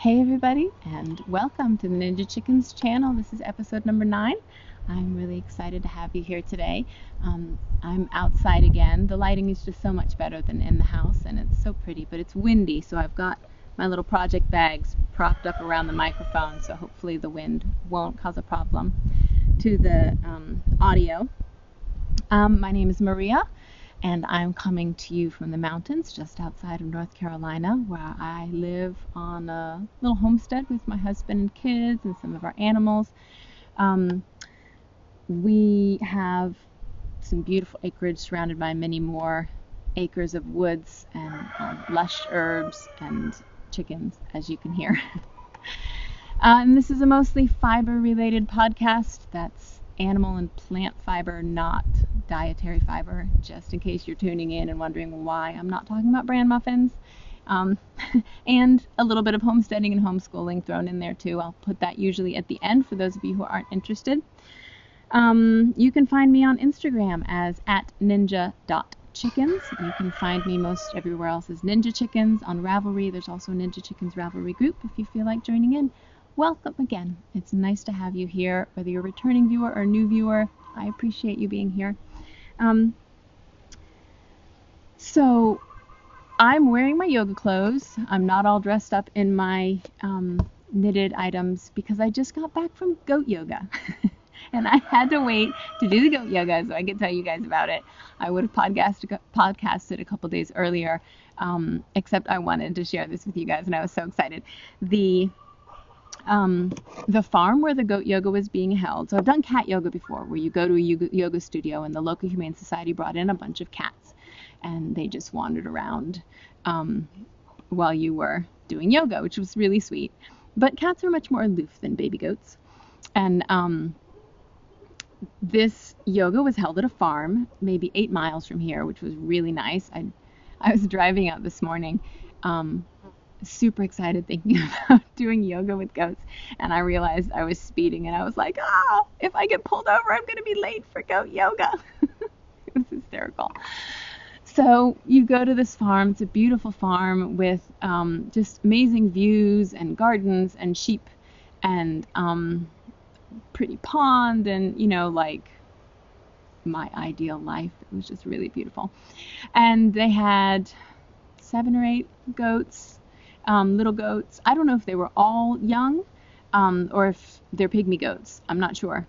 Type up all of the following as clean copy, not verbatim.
Hey everybody, and welcome to the Ninja Chickens channel. This is episode number 9. I'm really excited to have you here today. I'm outside again. The lighting is just so much better than in the house, and it's so pretty, but it's windy, so I've got my little project bags propped up around the microphone, so hopefully the wind won't cause a problem to the audio. My name is Maria, and I'm coming to you from the mountains just outside of North Carolina, where I live on a little homestead with my husband and kids and some of our animals. We have some beautiful acreage surrounded by many more acres of woods and lush herbs and chickens, as you can hear. And this is a mostly fiber-related podcast. That's animal and plant fiber, not dietary fiber, just in case you're tuning in and wondering why I'm not talking about bran muffins. And a little bit of homesteading and homeschooling thrown in there too. I'll put that usually at the end for those of you who aren't interested. You can find me on Instagram as @ninja.chickens. You can find me most everywhere else as Ninja Chickens. On Ravelry, there's also a Ninja Chickens Ravelry group if you feel like joining in. Welcome again. It's nice to have you here, whether you're a returning viewer or a new viewer. I appreciate you being here. So I'm wearing my yoga clothes. I'm not all dressed up in my knitted items because I just got back from goat yoga. And I had to wait to do the goat yoga so I could tell you guys about it. I would have podcasted a couple days earlier, except I wanted to share this with you guys, and I was so excited. The farm where the goat yoga was being held. So I've done cat yoga before, where you go to a yoga studio and the local humane society brought in a bunch of cats and they just wandered around while you were doing yoga, which was really sweet. But cats are much more aloof than baby goats. And this yoga was held at a farm maybe 8 miles from here, which was really nice. I was driving out this morning, super excited thinking about doing yoga with goats, and I realized I was speeding, and I was like, if I get pulled over, I'm going to be late for goat yoga. It was hysterical. So you go to this farm. It's a beautiful farm with just amazing views and gardens and sheep and pretty pond and, like my ideal life. It was just really beautiful. And they had 7 or 8 goats. Little goats. I don't know if they were all young or if they're pygmy goats. I'm not sure.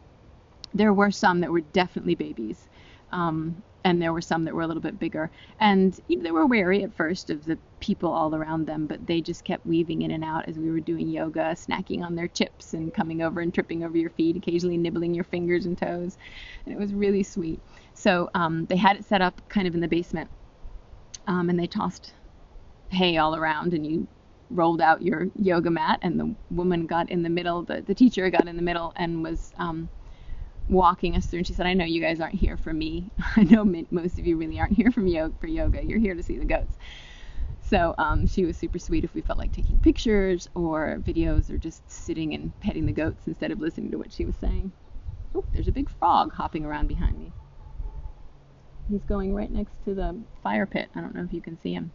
There were some that were definitely babies, and there were some that were a little bit bigger. And they were wary at first of the people all around them, but they just kept weaving in and out as we were doing yoga, snacking on their chips and coming over and tripping over your feet, occasionally nibbling your fingers and toes. And it was really sweet. So they had it set up kind of in the basement, and they tossed hay all around, and you rolled out your yoga mat, and the woman got in the middle, the teacher got in the middle and was walking us through, and she said, I know you guys aren't here for me. I know most of you really aren't here for yoga. You're here to see the goats. So she was super sweet if we felt like taking pictures or videos or just sitting and petting the goats instead of listening to what she was saying. Oh, there's a big frog hopping around behind me. He's going right next to the fire pit. I don't know if you can see him.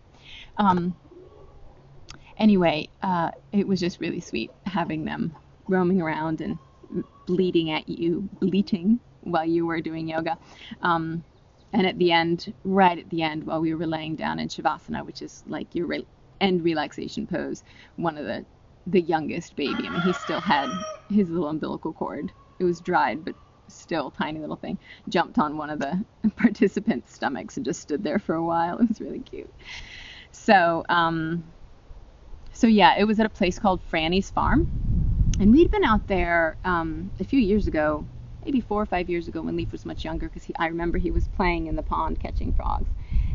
Anyway, it was just really sweet having them roaming around and bleating while you were doing yoga. And at the end, right at the end, while we were laying down in Shavasana, which is like your end relaxation pose, one of the youngest baby, he still had his little umbilical cord. It was dried, but still tiny little thing, jumped on one of the participants' stomachs and just stood there for a while. It was really cute. So yeah, it was at a place called Franny's Farm. And we'd been out there a few years ago, maybe 4 or 5 years ago when Leaf was much younger, because I remember he was playing in the pond catching frogs.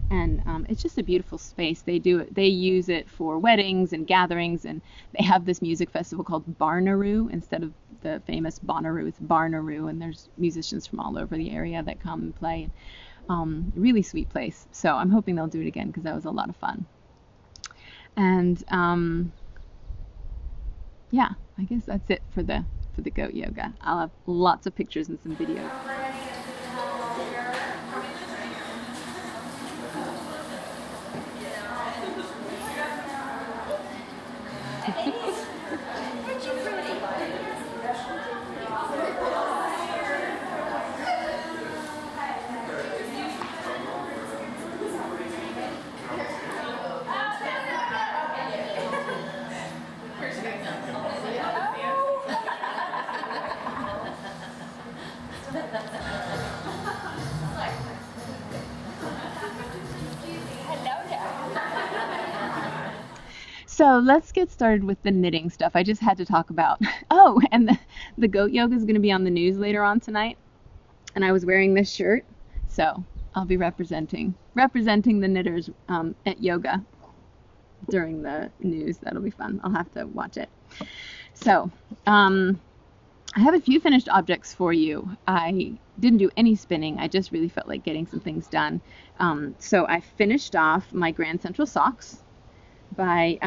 And it's just a beautiful space. They use it for weddings and gatherings, and they have this music festival called Barnaroo. Instead of the famous Bonnaroo, it's Barnaroo, and there's musicians from all over the area that come and play. Really sweet place. So I'm hoping they'll do it again, because that was a lot of fun. And yeah, I guess that's it for the goat yoga. I'll have lots of pictures and some videos. So let's get started with the knitting stuff I just had to talk about. Oh, and the goat yoga is going to be on the news later on tonight. And I was wearing this shirt, so I'll be representing the knitters at yoga during the news. That'll be fun. I'll have to watch it. So, I have a few finished objects for you. I didn't do any spinning. I just really felt like getting some things done. So I finished off my Grand Central socks by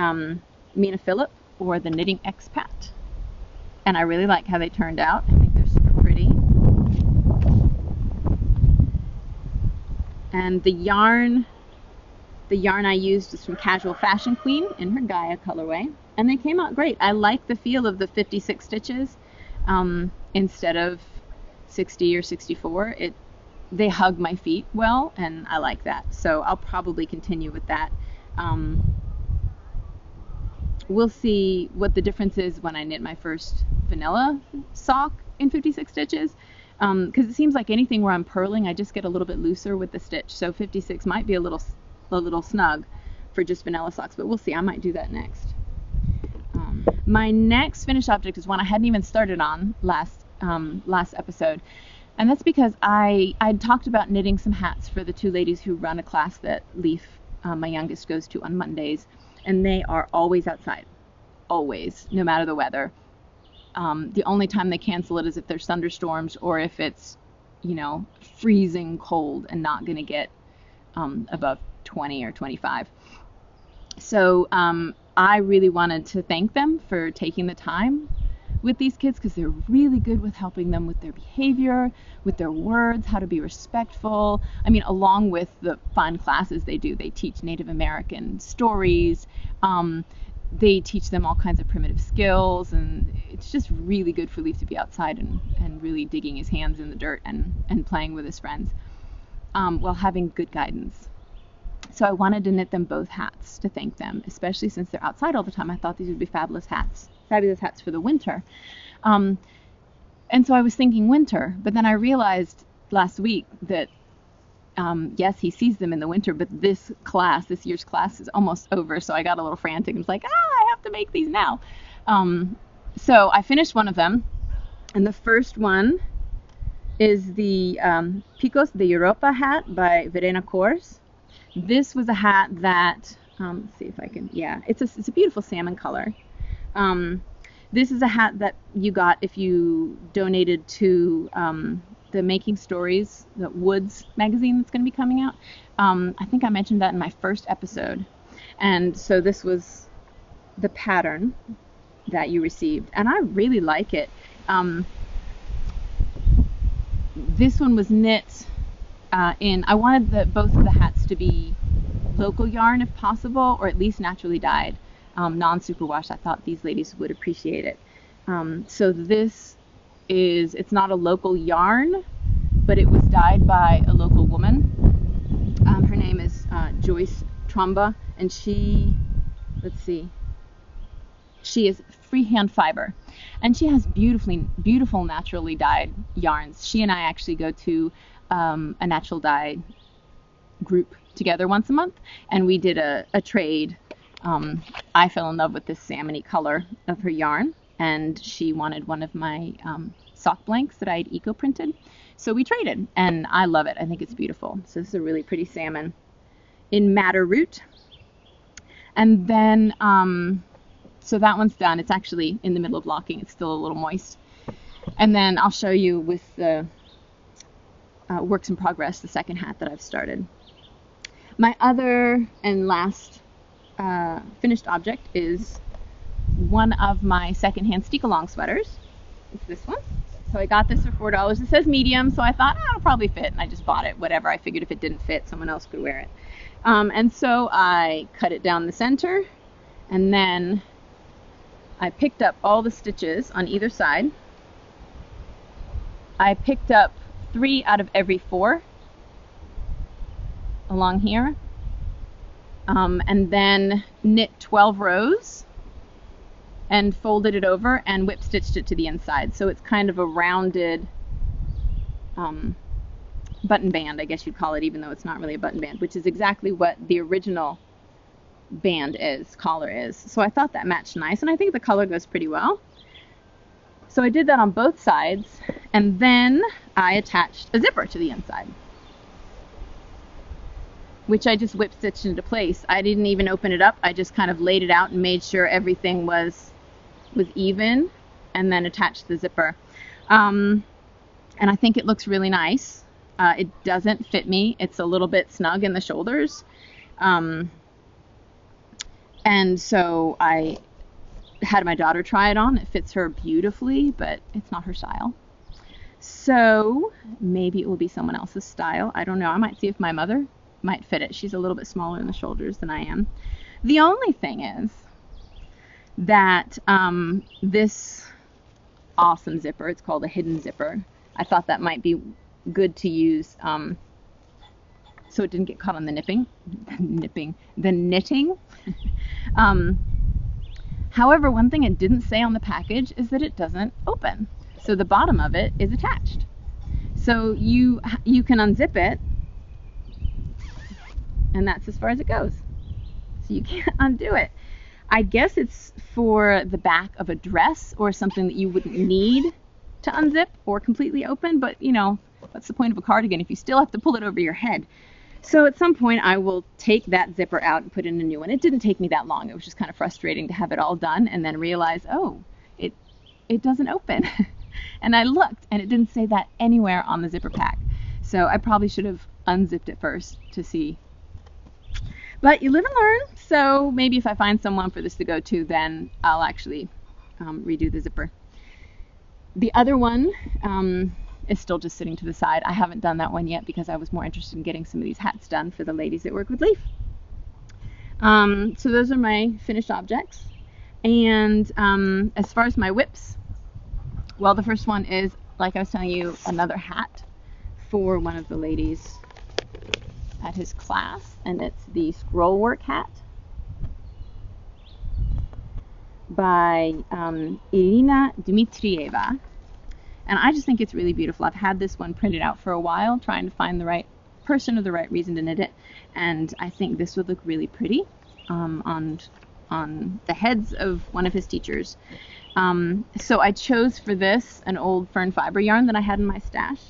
Mina Phillip, or the Knitting Expat. And I really like how they turned out. I think they're super pretty. And the yarn I used is from Casual Fashion Queen in her Gaia colorway. And they came out great. I like the feel of the 56 stitches instead of 60 or 64. They hug my feet well, and I like that. So I'll probably continue with that. We'll see what the difference is when I knit my first vanilla sock in 56 stitches. Because it seems like anything where I'm purling, I just get a little bit looser with the stitch. So 56 might be a little snug for just vanilla socks, but we'll see. I might do that next. My next finished object is one I hadn't even started on last episode, and that's because I'd talked about knitting some hats for the two ladies who run a class that Leaf, my youngest, goes to on Mondays, and they are always outside, always, no matter the weather. The only time they cancel it is if there's thunderstorms or if it's, freezing cold and not going to get above 20 or 25. So I really wanted to thank them for taking the time with these kids, because they're really good with helping them with their behavior, with their words, how to be respectful. I mean, along with the fun classes they do, they teach Native American stories. They teach them all kinds of primitive skills, and it's just really good for Leaf to be outside and really digging his hands in the dirt and playing with his friends while having good guidance. So I wanted to knit them both hats to thank them, especially since they're outside all the time. I thought these would be fabulous hats for the winter. And so I was thinking winter, but then I realized last week that yes, he sees them in the winter, but this year's class is almost over, so I got a little frantic and was like, I have to make these now. So I finished one of them, and the first one is the Picos de Europa hat by Verena Kors. This was a hat that, let's see if I can, it's a beautiful salmon color. This is a hat that you got if you donated to the Making Stories, the Woods magazine that's going to be coming out. I think I mentioned that in my first episode. And so this was the pattern that you received, and I really like it. This one was knit I wanted both of the hats to be local yarn if possible, or at least naturally dyed, non-superwash. I thought these ladies would appreciate it. So it's not a local yarn, but it was dyed by a local woman. Her name is Joyce Tromba, and she is freehand fiber, and she has beautiful naturally dyed yarns. She and I actually go to a natural dye group together once a month, and we did a trade. I fell in love with this salmony color of her yarn, and she wanted one of my sock blanks that I had eco-printed, so we traded, and I love it. I think it's beautiful. So this is a really pretty salmon in madder root. And then so that one's done. It's actually in the middle of locking. It's still a little moist. And then I'll show you with the works in progress, the second hat that I've started. My other and last finished object is one of my secondhand Steek-along sweaters. It's this one. So I got this for $4. It says medium, so I thought, it'll probably fit, and I just bought it. Whatever. I figured if it didn't fit, someone else could wear it. And so I cut it down the center, and then I picked up all the stitches on either side. I picked up 3 out of every 4 along here, and then knit 12 rows and folded it over and whip stitched it to the inside. So it's kind of a rounded button band, I guess you'd call it, even though it's not really a button band, which is exactly what the original collar is. So I thought that matched nice, and I think the color goes pretty well. So I did that on both sides, and then I attached a zipper to the inside, which I just whip stitched into place. I didn't even open it up. I just kind of laid it out and made sure everything was even, and then attached the zipper. And I think it looks really nice. It doesn't fit me. It's a little bit snug in the shoulders. And so I had my daughter try it on. It fits her beautifully, but it's not her style. So maybe it will be someone else's style. I don't know. I might see if my mother might fit it. She's a little bit smaller in the shoulders than I am. The only thing is that this awesome zipper, it's called a hidden zipper. I thought that might be good to use so it didn't get caught on the knitting. However, one thing it didn't say on the package is that it doesn't open. So the bottom of it is attached. So you can unzip it, and that's as far as it goes. So you can't undo it. I guess it's for the back of a dress or something that you wouldn't need to unzip or completely open, but you know, what's the point of a cardigan if you still have to pull it over your head? So at some point I will take that zipper out and put in a new one. It didn't take me that long. It was just kind of frustrating to have it all done and then realize, oh, it doesn't open. And I looked and it didn't say that anywhere on the zipper pack. So I probably should have unzipped it first to see. But you live and learn. So maybe if I find someone for this to go to, then I'll actually redo the zipper. The other one is still just sitting to the side. I haven't done that one yet because I was more interested in getting some of these hats done for the ladies that work with Leaf. So those are my finished objects. And as far as my whips, well, the first one is, like I was telling you, another hat for one of the ladies at his class, and it's the scrollwork hat by Irina Dmitrieva. And I just think it's really beautiful. I've had this one printed out for a while, trying to find the right person or the right reason to knit it. And I think this would look really pretty on the heads of one of his teachers. So I chose for this an old fern fiber yarn that I had in my stash.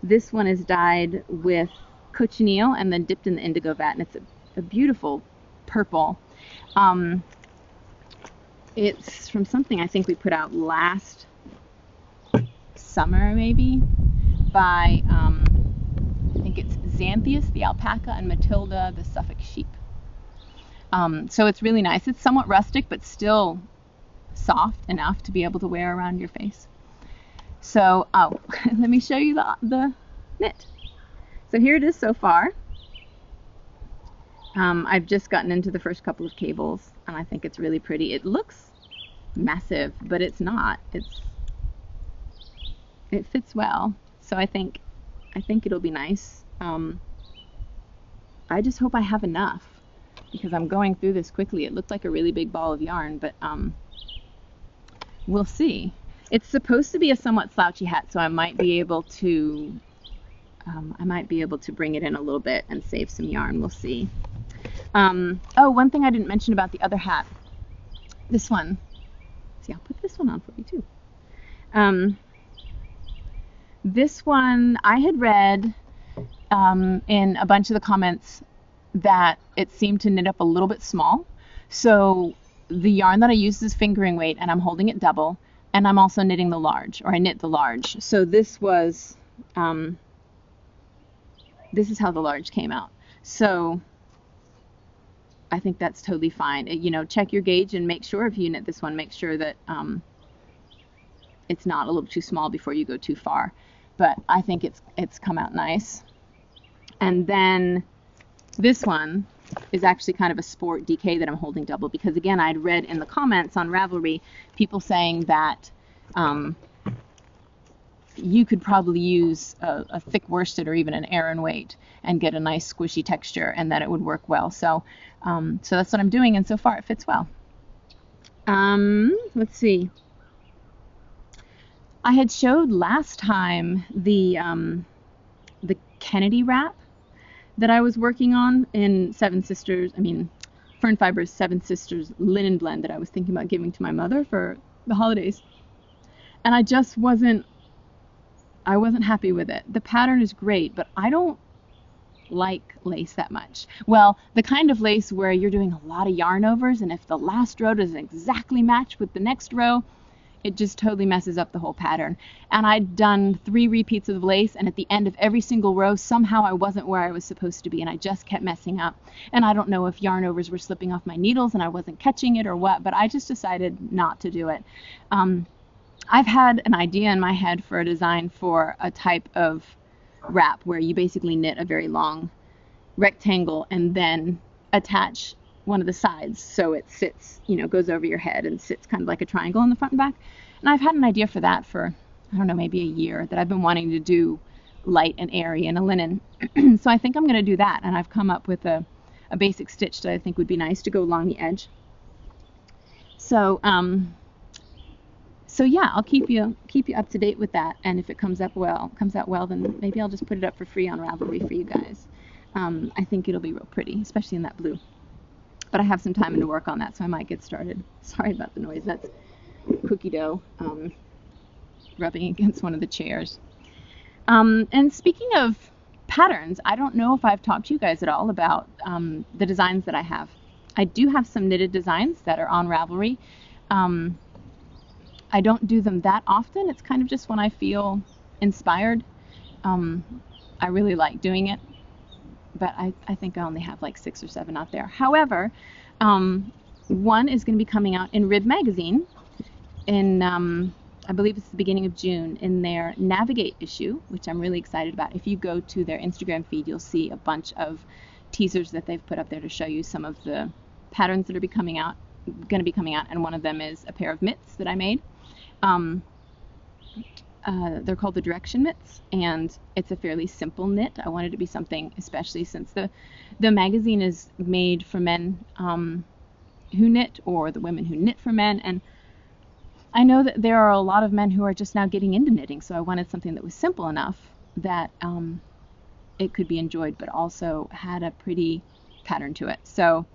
This one is dyed with cochineal and then dipped in the indigo vat, and it's a beautiful purple. It's from something I think we put out last summer, maybe, by I think it's Xanthias the alpaca and Matilda the Suffolk sheep. So it's really nice. It's somewhat rustic but still soft enough to be able to wear around your face. So let me show you the knit. So here it is so far. I've just gotten into the first couple of cables and I think it's really pretty. It looks massive, but it's not. It fits well, so I think it'll be nice. I just hope I have enough because I'm going through this quickly. It looked like a really big ball of yarn, but we'll see. It's supposed to be a somewhat slouchy hat, so I might be able to bring it in a little bit and save some yarn. We'll see. Oh, one thing I didn't mention about the other hat. This one. See, I'll put this one on for you too. This one, I had read in a bunch of the comments that it seemed to knit up a little bit small. So the yarn that I use is fingering weight, and I'm holding it double, and I'm also knitting the large, or I knit the large. So this was, this is how the large came out. So I think that's totally fine. You know, check your gauge and make sure if you knit this one, make sure that it's not a little too small before you go too far. But I think it's come out nice. And then this one is actually kind of a sport DK that I'm holding double because, again, I'd read in the comments on Ravelry people saying that you could probably use a thick worsted or even an Aran weight and get a nice squishy texture and that it would work well. So that's what I'm doing, and so far it fits well. Let's see. I had showed last time the Kennedy wrap that I was working on in Fern Fibers Seven Sisters linen blend that I was thinking about giving to my mother for the holidays. And I wasn't happy with it. The pattern is great, but I don't like lace that much. Well, the kind of lace where you're doing a lot of yarn overs, and if the last row doesn't exactly match with the next row, it just totally messes up the whole pattern. And I'd done 3 repeats of lace, and at the end of every single row, somehow I wasn't where I was supposed to be, and I just kept messing up. And I don't know if yarn overs were slipping off my needles and I wasn't catching it or what, but I just decided not to do it. I've had an idea in my head for a design for a type of wrap where you basically knit a very long rectangle and then attach one of the sides so it sits, goes over your head and sits kind of like a triangle in the front and back. And I've had an idea for that for, I don't know, maybe a year, that I've been wanting to do light and airy in a linen. So I think I'm going to do that, and I've come up with a basic stitch that I think would be nice to go along the edge. So yeah, I'll keep you up to date with that, and if it comes out well, then maybe I'll just put it up for free on Ravelry for you guys. I think it'll be real pretty, especially in that blue. But I have some time to work on that, so I might get started. Sorry about the noise. That's cookie dough rubbing against one of the chairs. And speaking of patterns, I don't know if I've talked to you guys at all about the designs that I have. I do have some knitted designs that are on Ravelry. I don't do them that often. It's kind of just when I feel inspired. I really like doing it, but I think I only have like 6 or 7 out there. However, one is going to be coming out in Rib Magazine in, I believe it's the beginning of June, in their Navigate issue, which I'm really excited about. If you go to their Instagram feed, you'll see a bunch of teasers that they've put up there to show you some of the patterns that are going to be coming out, and one of them is a pair of mitts that I made. They're called the Direction Mitts, and it's a fairly simple knit. I wanted it to be something, especially since the magazine is made for men who knit, or the women who knit for men, and I know that there are a lot of men who are just now getting into knitting, so I wanted something that was simple enough that it could be enjoyed, but also had a pretty pattern to it. So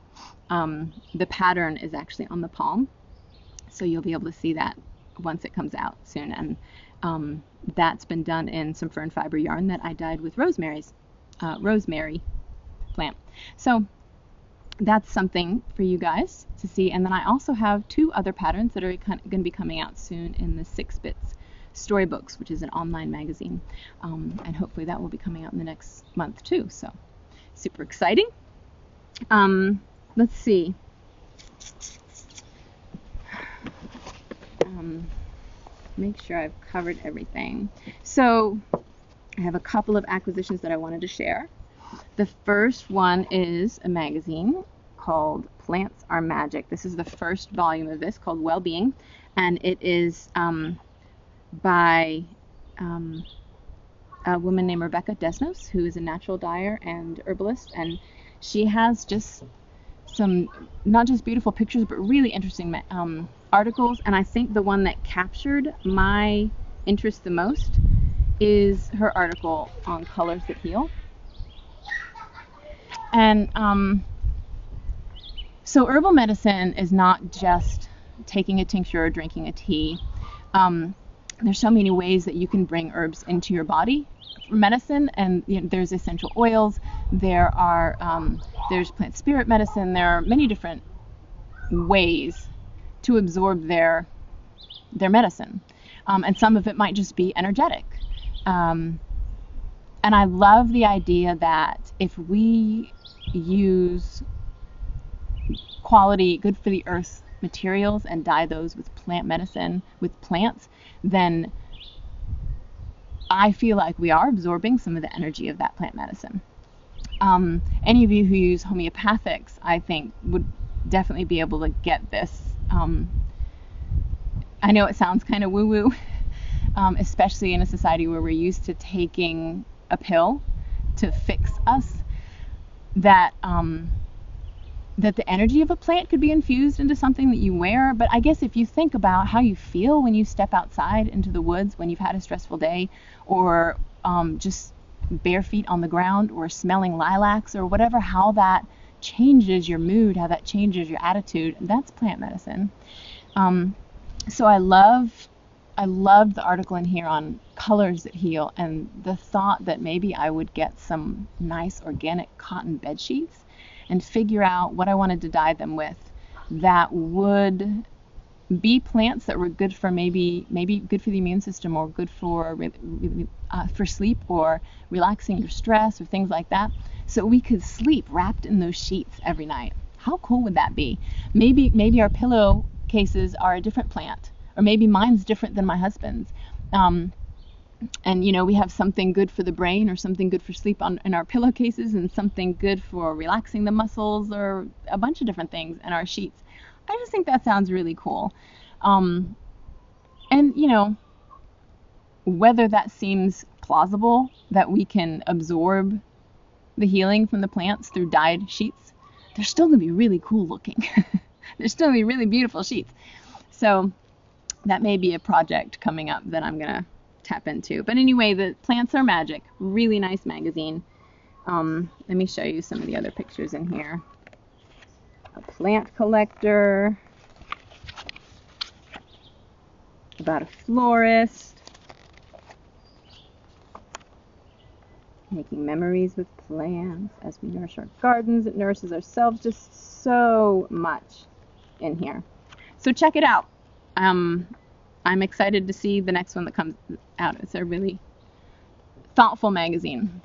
the pattern is actually on the palm, so you'll be able to see that once it comes out soon, and that's been done in some fern fiber yarn that I dyed with rosemary plant. So that's something for you guys to see. And then I also have 2 other patterns that are going to be coming out soon in the 6 Bits Storybooks, which is an online magazine, and hopefully that will be coming out in the next month too. So super exciting. Let's see. Make sure I've covered everything. So I have a couple of acquisitions that I wanted to share. The first one is a magazine called Plants Are Magic. This is the first volume of this, called Wellbeing, and it is by a woman named Rebecca Desnos, who is a natural dyer and herbalist, and she has just some not just beautiful pictures, but really interesting articles. And I think the one that captured my interest the most is her article on colors that heal. And so herbal medicine is not just taking a tincture or drinking a tea. There's so many ways that you can bring herbs into your body for medicine, and there's essential oils, there's plant spirit medicine, there are many different ways to absorb their medicine, and some of it might just be energetic. And I love the idea that if we use quality, good for the earth materials and dye those with plant medicine, with plants, then I feel like we are absorbing some of the energy of that plant medicine. Any of you who use homeopathics, I think, would definitely be able to get this. I know it sounds kind of woo-woo, especially in a society where we're used to taking a pill to fix us, that the energy of a plant could be infused into something that you wear. But I guess if you think about how you feel when you step outside into the woods when you've had a stressful day, or just bare feet on the ground, or smelling lilacs or whatever, how that changes your mood, how that changes your attitude. That's plant medicine. So I loved the article in here on colors that heal, and the thought that maybe I would get some nice organic cotton bed sheets and figure out what I wanted to dye them with that would be plants that were good for maybe good for the immune system, or good for sleep, or relaxing your stress, or things like that, so we could sleep wrapped in those sheets every night. How cool would that be? Maybe our pillowcases are a different plant, or maybe mine's different than my husband's. And we have something good for the brain, or something good for sleep in our pillowcases, and something good for relaxing the muscles, or a bunch of different things in our sheets. I just think that sounds really cool. And whether that seems plausible, that we can absorb the healing from the plants through dyed sheets, they're still going to be really cool looking. They're still going to be really beautiful sheets. So that may be a project coming up that I'm going to tap into. But anyway, the Plants Are Magic, really nice magazine. Let me show you some of the other pictures in here. A plant collector, about a florist, making memories with plants as we nourish our gardens. It nourishes ourselves. Just so much in here. So check it out. I'm excited to see the next one that comes out. It's a really thoughtful magazine.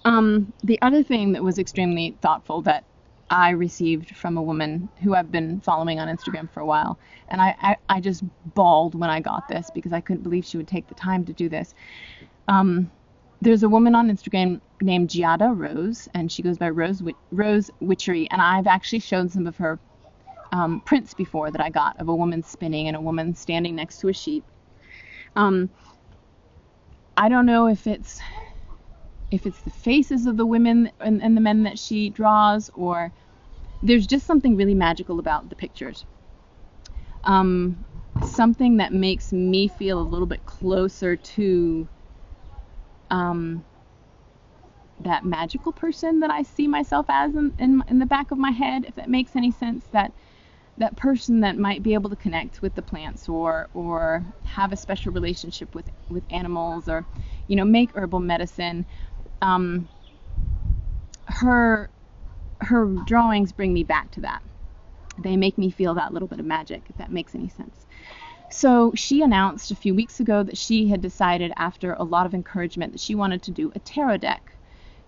The other thing that was extremely thoughtful that I received from a woman who I've been following on Instagram for a while, and I just bawled when I got this, because I couldn't believe she would take the time to do this. There's a woman on Instagram named Giada Rose, and she goes by Rose Witchery, and I've actually shown some of her prints before that I got of a woman spinning and a woman standing next to a sheep. I don't know if it's the faces of the women and the men that she draws, or there's just something really magical about the pictures. Something that makes me feel a little bit closer to that magical person that I see myself as in the back of my head, if that makes any sense. That person that might be able to connect with the plants, or have a special relationship with animals, or make herbal medicine. Her drawings bring me back to that. They make me feel that little bit of magic, if that makes any sense. So she announced a few weeks ago that she had decided, after a lot of encouragement, that she wanted to do a tarot deck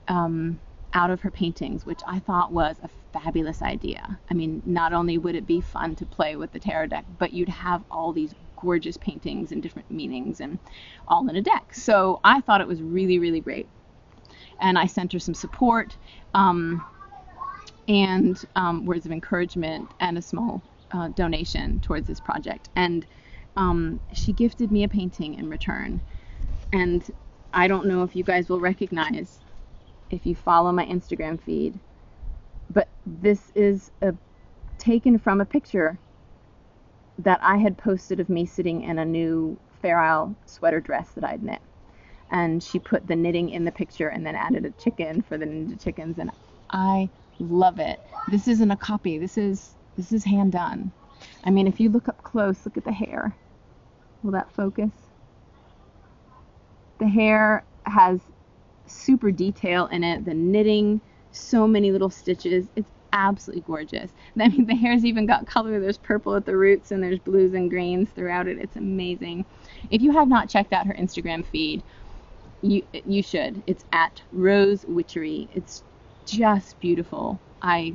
out of her paintings, which I thought was a fabulous idea. I mean, not only would it be fun to play with the tarot deck, but you'd have all these gorgeous paintings and different meanings and all in a deck. So I thought it was really, really great. And I sent her some support and words of encouragement and a small donation towards this project. And she gifted me a painting in return. And I don't know if you guys will recognize, if you follow my Instagram feed, but this is taken from a picture that I had posted of me sitting in a new Fair Isle sweater dress that I'd knit. And she put the knitting in the picture and then added a chicken for the ninja chickens, and I love it. This isn't a copy. This is hand done. I mean, if you look up close, look at the hair. Will that focus? The hair has super detail in it. The knitting, so many little stitches. It's absolutely gorgeous. I mean, the hair's even got color. There's purple at the roots, and there's blues and greens throughout it. It's amazing. If you have not checked out her Instagram feed, you should. It's at Rose Witchery. It's just beautiful. I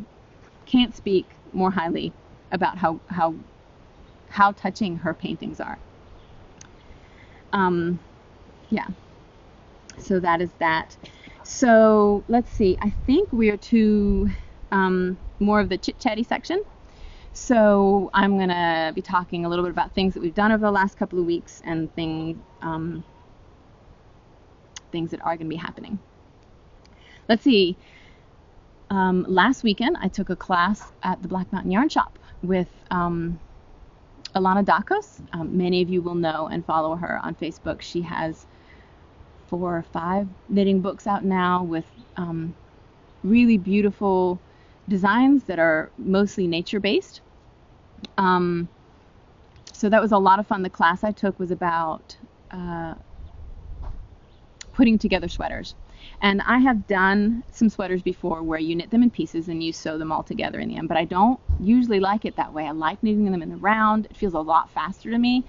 can't speak more highly about how touching her paintings are. Yeah. So that is that. So let's see. I think we're to more of the chit-chatty section. So I'm going to be talking a little bit about things that we've done over the last couple of weeks, and things that are going to be happening. Let's see. Last weekend, I took a class at the Black Mountain Yarn Shop with Alana Dakos. Many of you will know and follow her on Facebook. She has 4 or 5 knitting books out now with really beautiful designs that are mostly nature-based. So that was a lot of fun. The class I took was about putting together sweaters. And I have done some sweaters before where you knit them in pieces and you sew them all together in the end, but I don't usually like it that way. I like knitting them in the round. It feels a lot faster to me.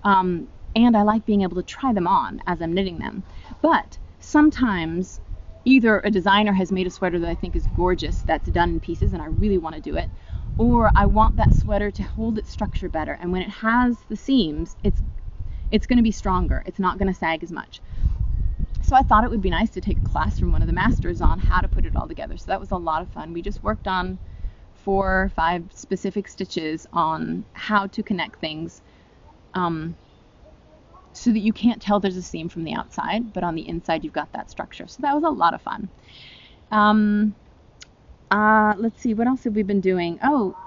And I like being able to try them on as I'm knitting them. But sometimes either a designer has made a sweater that I think is gorgeous that's done in pieces and I really want to do it, or I want that sweater to hold its structure better, and when it has the seams, it's going to be stronger. It's not going to sag as much. So I thought it would be nice to take a class from one of the masters on how to put it all together. So that was a lot of fun. We just worked on 4 or 5 specific stitches on how to connect things, so that you can't tell there's a seam from the outside, but on the inside you've got that structure. So that was a lot of fun. Let's see, what else have we been doing? Oh,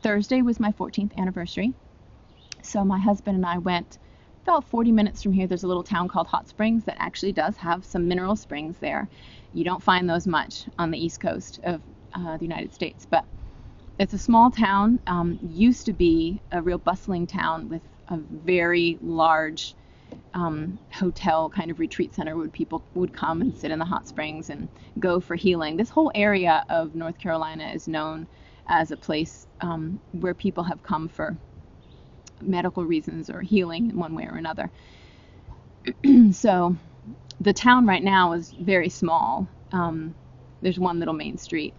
Thursday was my 14th anniversary. So my husband and I went about 40 minutes from here. There's a little town called Hot Springs that actually does have some mineral springs there. You don't find those much on the east coast of the United States, but it's a small town. Used to be a real bustling town with a very large hotel kind of retreat center where people would come and sit in the hot springs and go for healing. This whole area of North Carolina is known as a place where people have come for medical reasons or healing in one way or another. So the town right now is very small. There's one little main street.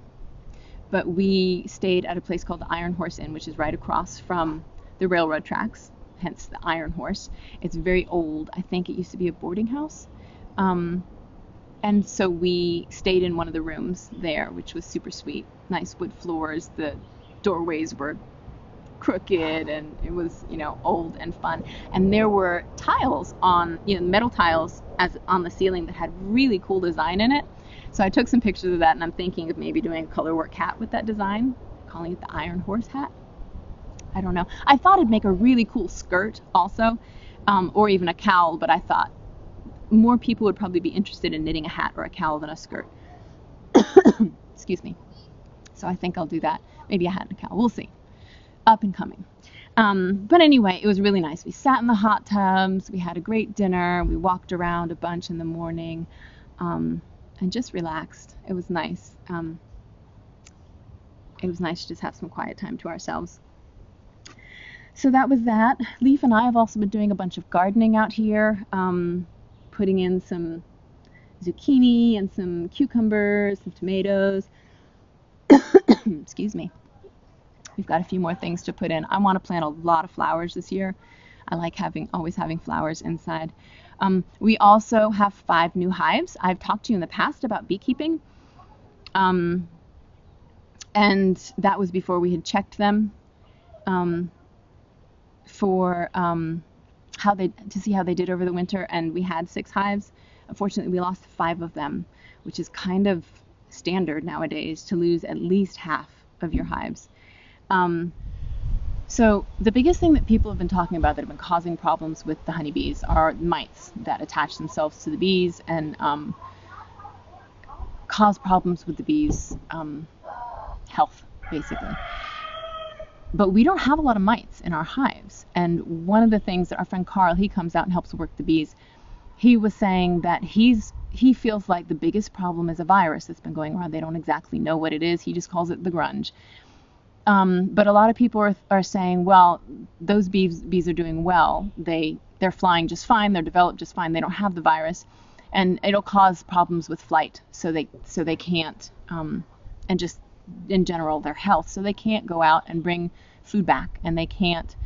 But we stayed at a place called the Iron Horse Inn, which is right across from the railroad tracks, hence the Iron Horse. It's very old. I think it used to be a boarding house. And so we stayed in one of the rooms there, which was super sweet. Nice wood floors. The doorways were crooked, and it was, old and fun. And there were tiles on, metal tiles on the ceiling that had really cool design in it. So I took some pictures of that, and I'm thinking of maybe doing a colorwork hat with that design, calling it the Iron Horse hat. I don't know. I thought it'd make a really cool skirt also, or even a cowl, but I thought more people would probably be interested in knitting a hat or a cowl than a skirt. Excuse me. So I think I'll do that. Maybe a hat and a cowl. We'll see. Up and coming. But anyway, it was really nice. We sat in the hot tubs. We had a great dinner. We walked around a bunch in the morning. And just relaxed. It was nice. It was nice to just have some quiet time to ourselves. So that was that. Leaf and I have also been doing a bunch of gardening out here, putting in some zucchini and some cucumbers, some tomatoes. Excuse me. We've got a few more things to put in. I want to plant a lot of flowers this year. I like always having flowers inside. We also have 5 new hives. I've talked to you in the past about beekeeping. And that was before we had checked them to see how they did over the winter. And we had 6 hives. Unfortunately, we lost 5 of them, which is kind of standard nowadays to lose at least half of your hives. So the biggest thing that people have been talking about that have been causing problems with the honeybees are mites that attach themselves to the bees and cause problems with the bees' health, basically. But we don't have a lot of mites in our hives. And one of the things that our friend Carl, he comes out and helps work the bees, he was saying that he feels like the biggest problem is a virus that's been going around. They don't exactly know what it is. He just calls it the grunge. But a lot of people are saying, well, those bees are doing well. They're flying just fine. They're developed just fine. They don't have the virus, and it'll cause problems with flight. So they can't, and just in general their health. So they can't go out and bring food back, and they can't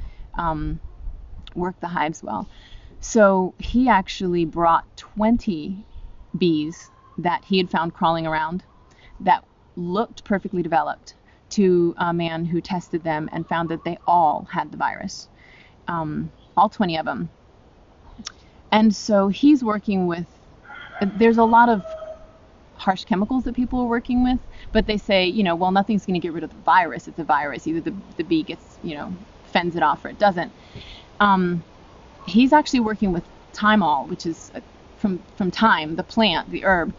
work the hives well. So he actually brought 20 bees that he had found crawling around that looked perfectly developed to a man who tested them and found that they all had the virus, all 20 of them. And so he's working with, there's a lot of harsh chemicals that people are working with, but they say, well, nothing's going to get rid of the virus. It's a virus. Either the bee gets, fends it off or it doesn't. He's actually working with thymol, which is from thyme, the plant, the herb,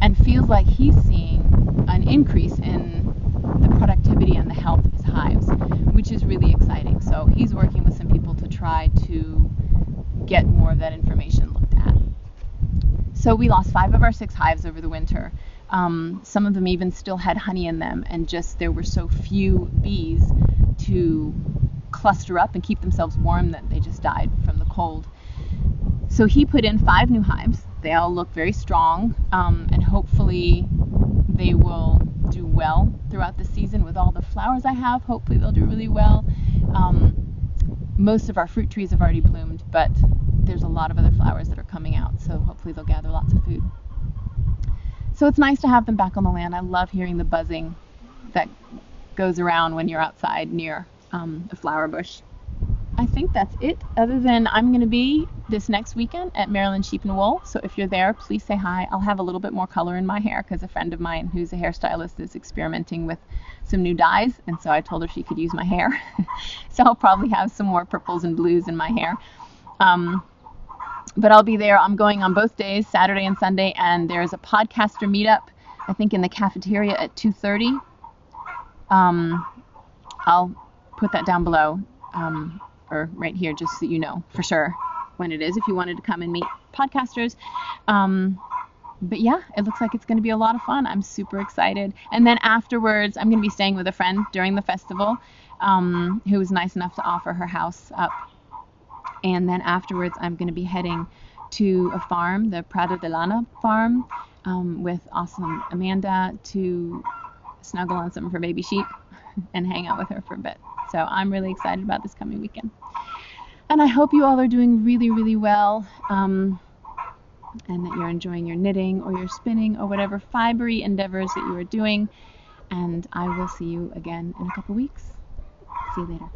and feels like he's seeing an increase in the productivity and the health of his hives, which is really exciting. So he's working with some people to try to get more of that information looked at. So we lost 5 of our 6 hives over the winter. Some of them even still had honey in them, and just there were so few bees to cluster up and keep themselves warm that they just died from the cold. So he put in 5 new hives. They all look very strong, and hopefully they will do well throughout the season with all the flowers I have. Hopefully they'll do really well. Most of our fruit trees have already bloomed, but there's a lot of other flowers that are coming out, so hopefully they'll gather lots of food. So it's nice to have them back on the land. I love hearing the buzzing that goes around when you're outside near a flower bush. I think that's it, other than I'm going to be this next weekend at Maryland Sheep and Wool, so if you're there, please say hi. I'll have a little bit more color in my hair because a friend of mine who's a hairstylist is experimenting with some new dyes, and so I told her she could use my hair. So I'll probably have some more purples and blues in my hair. But I'll be there. I'm going on both days, Saturday and Sunday, and there's a podcaster meetup, I think in the cafeteria at 2:30. I'll put that down below, or right here, just so you know for sure when it is, if you wanted to come and meet podcasters. But yeah, it looks like it's going to be a lot of fun. I'm super excited. And then afterwards, I'm going to be staying with a friend during the festival, who was nice enough to offer her house up. And then afterwards, I'm going to be heading to a farm, the Prado de Lana farm, with awesome Amanda to snuggle on some of her baby sheep and hang out with her for a bit. So I'm really excited about this coming weekend. And I hope you all are doing really, really well, and that you're enjoying your knitting or your spinning or whatever fibery endeavors that you are doing. And I will see you again in a couple weeks. See you later.